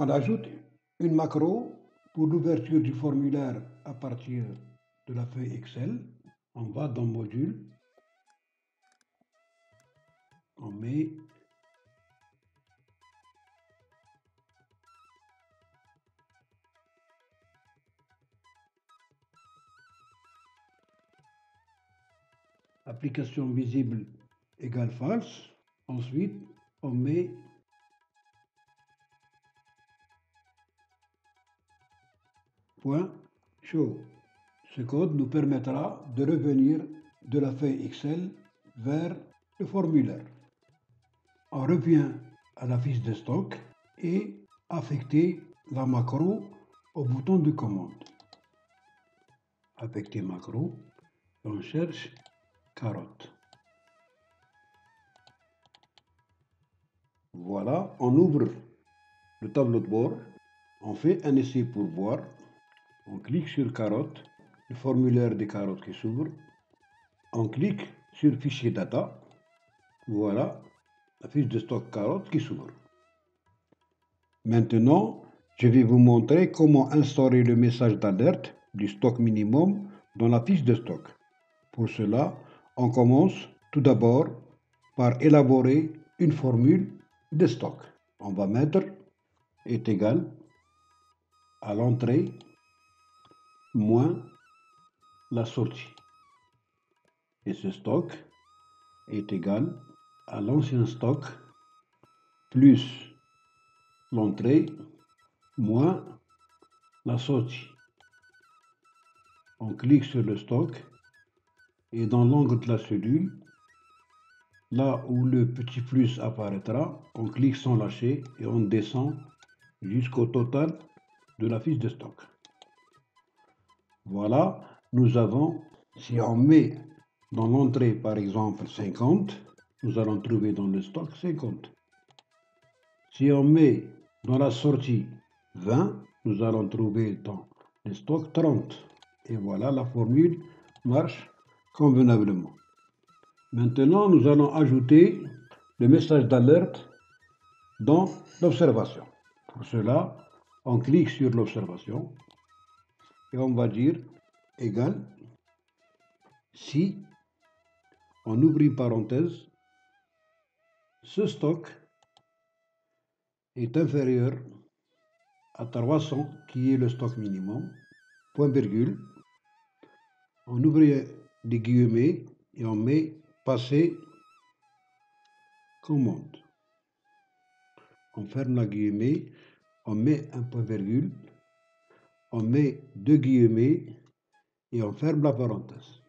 On ajoute une macro pour l'ouverture du formulaire à partir de la feuille Excel. On va dans Module, on met application visible égale false. Ensuite, on met point show. Ce code nous permettra de revenir de la feuille Excel vers le formulaire. On revient à la fiche de stock et affecter la macro au bouton de commande. Affecter macro, on cherche carotte. Voilà, on ouvre le tableau de bord, on fait un essai pour voir, on clique sur carotte, le formulaire des carottes qui s'ouvre, on clique sur fichier data, voilà la fiche de stock carotte qui s'ouvre. Maintenant, je vais vous montrer comment instaurer le message d'alerte du stock minimum dans la fiche de stock. Pour cela, on commence tout d'abord par élaborer une formule de stock. On va mettre est égal à l'entrée moins la sortie. Et ce stock est égal à l'ancien stock plus l'entrée moins la sortie. On clique sur le stock et dans l'angle de la cellule, là où le petit plus apparaîtra, on clique sans lâcher et on descend jusqu'au total de la fiche de stock. Voilà, nous avons, si on met dans l'entrée par exemple 50, nous allons trouver dans le stock 50. Si on met dans la sortie 20, nous allons trouver dans le stock 30. Et voilà, la formule marche convenablement. Maintenant, nous allons ajouter le message d'alerte dans l'observation. Pour cela, on clique sur l'observation et on va dire égal si, on ouvre une parenthèse, ce stock est inférieur à 300 qui est le stock minimum, point virgule, on ouvre des guillemets et on met passer commande. On ferme la guillemet, on met un point virgule, on met deux guillemets et on ferme la parenthèse.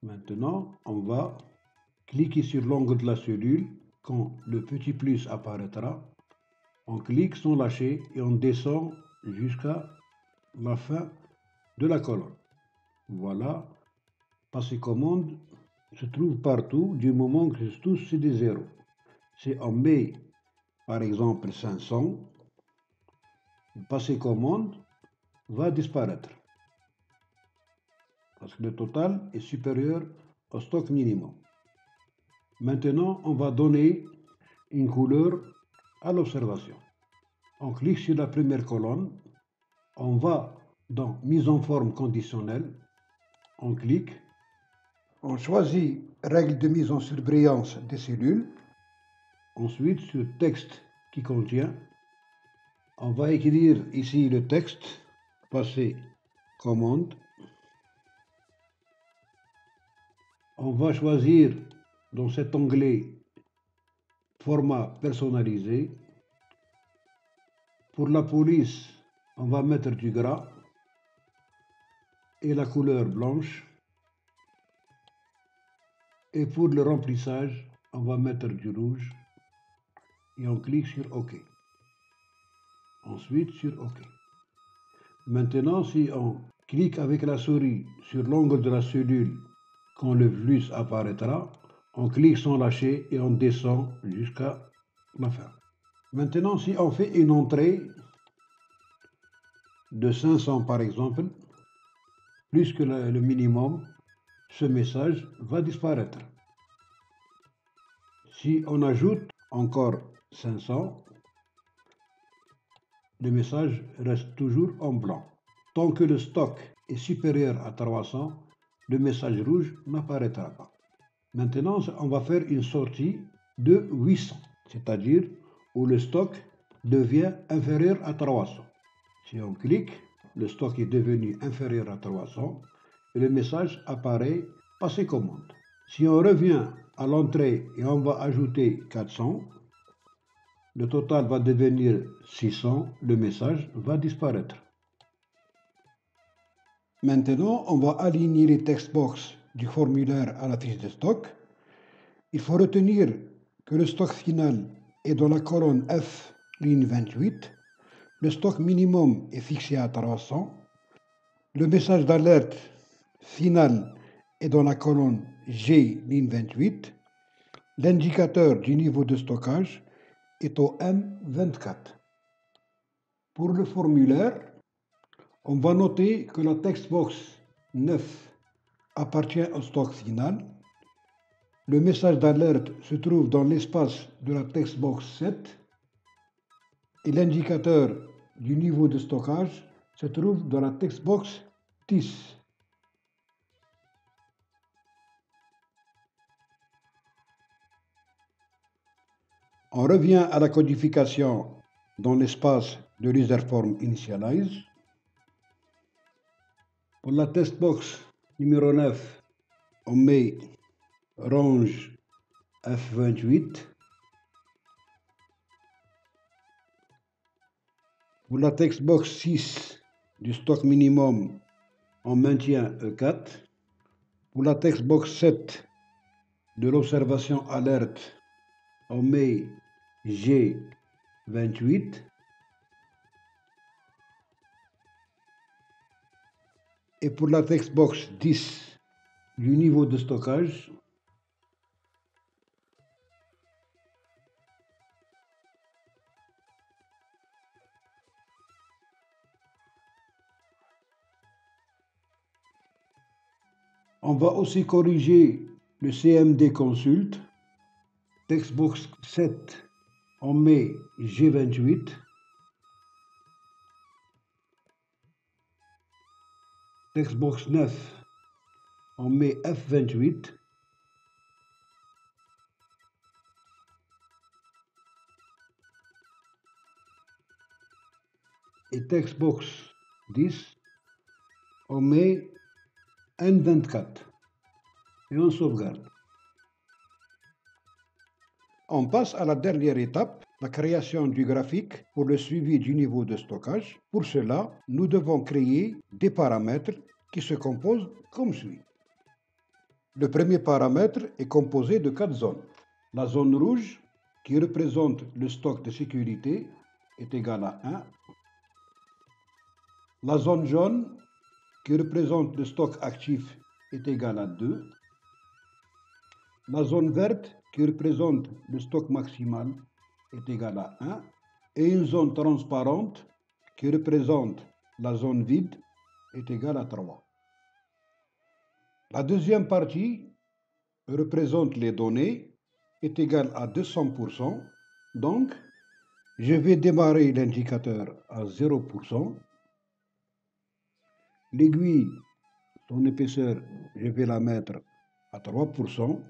Maintenant, on va cliquer sur l'angle de la cellule. Quand le petit plus apparaîtra, on clique sans lâcher et on descend jusqu'à la fin de la colonne. Voilà, passer commande se trouve partout du moment que tous c'est des zéros. Si on met par exemple 500, passer commande va disparaître parce que le total est supérieur au stock minimum. Maintenant, on va donner une couleur à l'observation. On clique sur la première colonne, on va dans mise en forme conditionnelle, on clique, on choisit règle de mise en surbrillance des cellules, ensuite sur texte qui contient, on va écrire ici le texte, passer commande, on va choisir dans cet onglet format personnalisé. Pour la police, on va mettre du gras. et la couleur blanche. Et pour le remplissage, on va mettre du rouge et on clique sur OK. Ensuite sur OK. Maintenant, si on clique avec la souris sur l'angle de la cellule quand le plus apparaîtra, on clique sans lâcher et on descend jusqu'à la fin. Maintenant, si on fait une entrée de 500 par exemple, plus que le minimum, ce message va disparaître. Si on ajoute encore 500, le message reste toujours en blanc. Tant que le stock est supérieur à 300, le message rouge n'apparaîtra pas. Maintenant, on va faire une sortie de 800, c'est-à-dire où le stock devient inférieur à 300. Si on clique, le stock est devenu inférieur à 300 et le message apparaît passer commande. Si on revient à l'entrée et on va ajouter 400, le total va devenir 600, le message va disparaître. Maintenant, on va aligner les textbox du formulaire à la fiche de stock. Il faut retenir que le stock final est dans la colonne F, ligne 28. Le stock minimum est fixé à 300. Le message d'alerte final est dans la colonne G, ligne 28. L'indicateur du niveau de stockage est au M24. Pour le formulaire, on va noter que la textbox 9 appartient au stock final. Le message d'alerte se trouve dans l'espace de la textbox 7 et l'indicateur du niveau de stockage se trouve dans la textbox 10. On revient à la codification dans l'espace de userform initialize. Pour la textbox numéro 9, on met range F28. Pour la textbox 6 du stock minimum, on maintient E4. Pour la textbox 7 de l'observation alerte, on met G28. Et pour la textbox 10 du niveau de stockage, on va aussi corriger le CMD Consult. Textbox 7, on met G28. Textbox 9, on met F28. Et textbox 10, on met N24. Et on sauvegarde. On passe à la dernière étape, la création du graphique pour le suivi du niveau de stockage. Pour cela, nous devons créer des paramètres qui se composent comme suit. Le premier paramètre est composé de 4 zones. La zone rouge, qui représente le stock de sécurité, est égale à 1. La zone jaune, qui représente le stock actif, est égale à 2. La zone verte, qui représente le stock maximal, est égale à 1. Et une zone transparente, qui représente la zone vide, est égale à 3. La deuxième partie représente les données, est égale à 200%. Donc, je vais démarrer l'indicateur à 0%. L'aiguille, son épaisseur, je vais la mettre à 3%.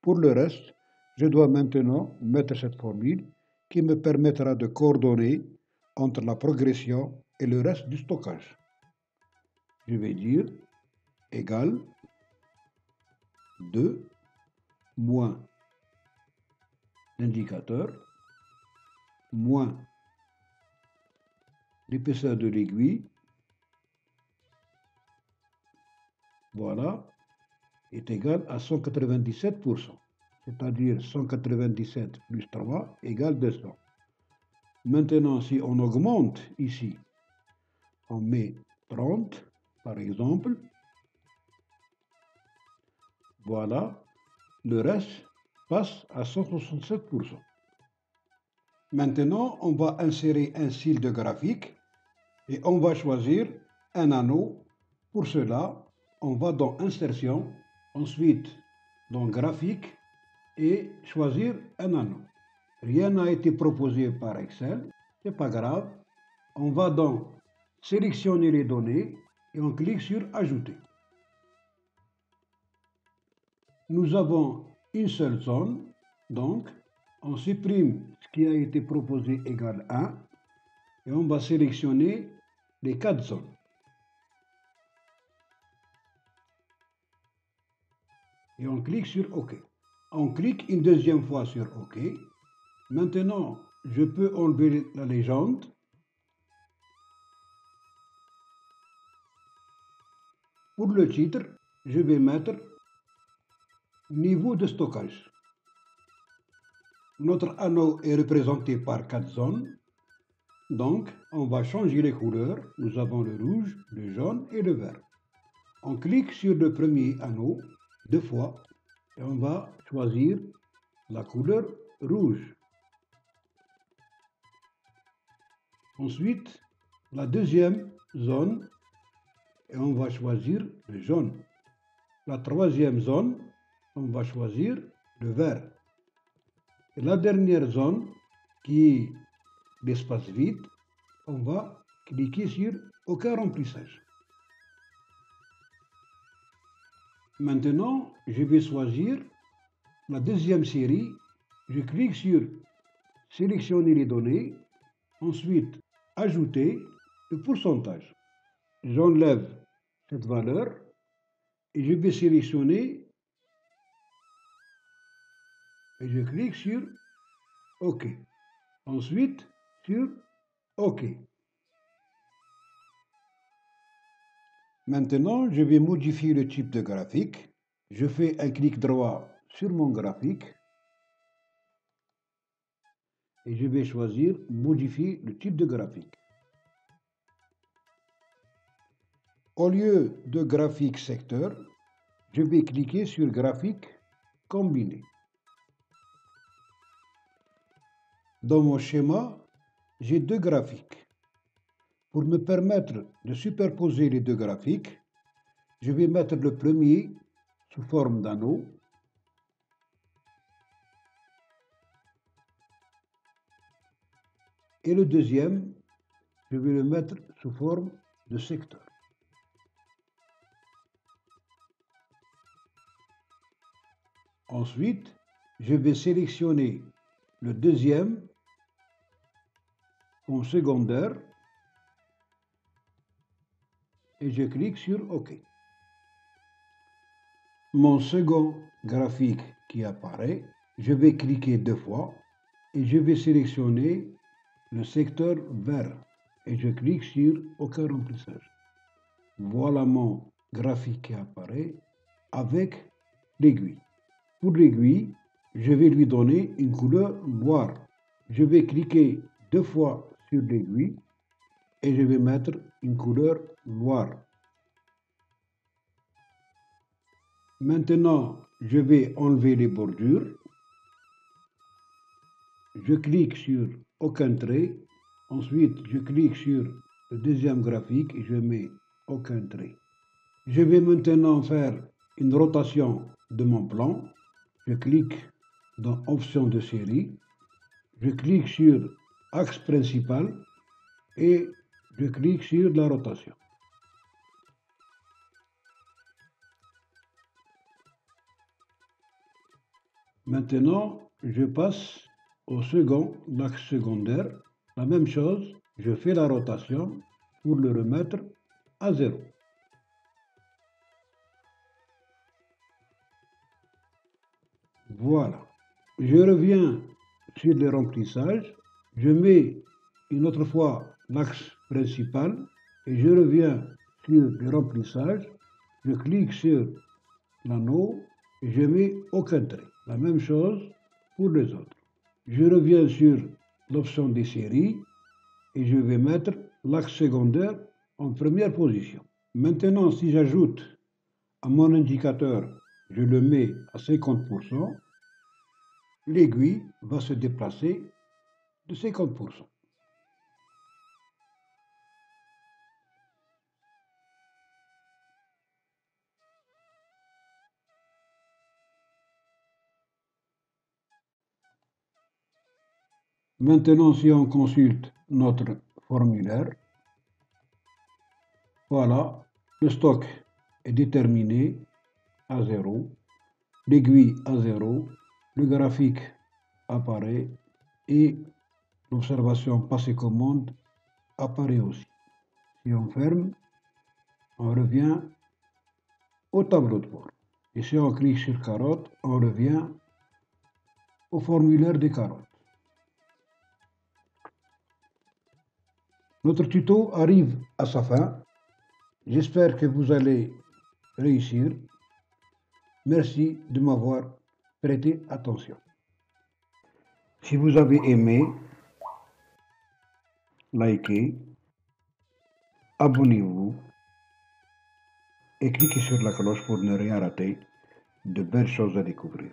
Pour le reste, je dois maintenant mettre cette formule qui me permettra de coordonner entre la progression et le reste du stockage. Je vais dire égal 2 moins l'indicateur moins l'épaisseur de l'aiguille voilà, est égal à 197%. C'est-à-dire 197 plus 3 égale 200. Maintenant, si on augmente ici, on met 30, par exemple. Voilà, le reste passe à 167%. Maintenant, on va insérer un style de graphique et on va choisir un anneau. Pour cela, on va dans Insertion, ensuite dans Graphique et choisir un anneau. Rien n'a été proposé par Excel, c'est pas grave. On va dans Sélectionner les données et on clique sur Ajouter. Nous avons une seule zone, donc on supprime ce qui a été proposé égale 1 et on va sélectionner les 4 zones. Et on clique sur OK. On clique une deuxième fois sur OK. Maintenant, je peux enlever la légende. Pour le titre, je vais mettre niveau de stockage. Notre anneau est représenté par 4 zones. Donc, on va changer les couleurs. Nous avons le rouge, le jaune et le vert. On clique sur le premier anneau 2 fois et on va choisir la couleur rouge. Ensuite, la deuxième zone et on va choisir le jaune. La troisième zone, on va choisir le vert. Et la dernière zone, qui est l'espace vide, on va cliquer sur aucun remplissage. Maintenant, je vais choisir la deuxième série. Je clique sur sélectionner les données, ensuite ajouter le pourcentage. J'enlève cette valeur et je vais sélectionner et je clique sur OK. Ensuite sur OK. Maintenant, je vais modifier le type de graphique. Je fais un clic droit sur mon graphique et je vais choisir modifier le type de graphique. Au lieu de graphique secteur, je vais cliquer sur graphique combiné. Dans mon schéma, j'ai 2 graphiques. Pour me permettre de superposer les 2 graphiques, je vais mettre le premier sous forme d'anneau. Et le deuxième, je vais le mettre sous forme de secteur. Ensuite, je vais sélectionner le deuxième en secondaire et je clique sur OK. Mon second graphique qui apparaît, je vais cliquer 2 fois et je vais sélectionner le secteur vert et je clique sur aucun remplissage. Voilà mon graphique qui apparaît avec l'aiguille. Pour l'aiguille, je vais lui donner une couleur noire. Je vais cliquer 2 fois sur l'aiguille et je vais mettre une couleur noire. Maintenant, je vais enlever les bordures. Je clique sur aucun trait. Ensuite, je clique sur le deuxième graphique et je mets aucun trait. Je vais maintenant faire une rotation de mon plan. Je clique dans Options de série. Je clique sur Axe principal et je clique sur la rotation. Maintenant, je passe au second, l'axe secondaire. La même chose, je fais la rotation pour le remettre à 0. Voilà. Je reviens sur les remplissages. Je mets une autre fois l'axe principal et je reviens sur les remplissages. Je clique sur l'anneau et je mets aucun trait. La même chose pour les autres. Je reviens sur l'option des séries et je vais mettre l'axe secondaire en première position. Maintenant, si j'ajoute à mon indicateur, je le mets à 50%, l'aiguille va se déplacer de 50%. Maintenant, si on consulte notre formulaire, voilà, le stock est déterminé à 0, l'aiguille à 0, le graphique apparaît et l'observation passée commande apparaît aussi. Si on ferme, on revient au tableau de bord. Et si on clique sur carotte, on revient au formulaire des carottes. Notre tuto arrive à sa fin. J'espère que vous allez réussir. Merci de m'avoir prêté attention. Si vous avez aimé, likez, abonnez-vous et cliquez sur la cloche pour ne rien rater de belles choses à découvrir.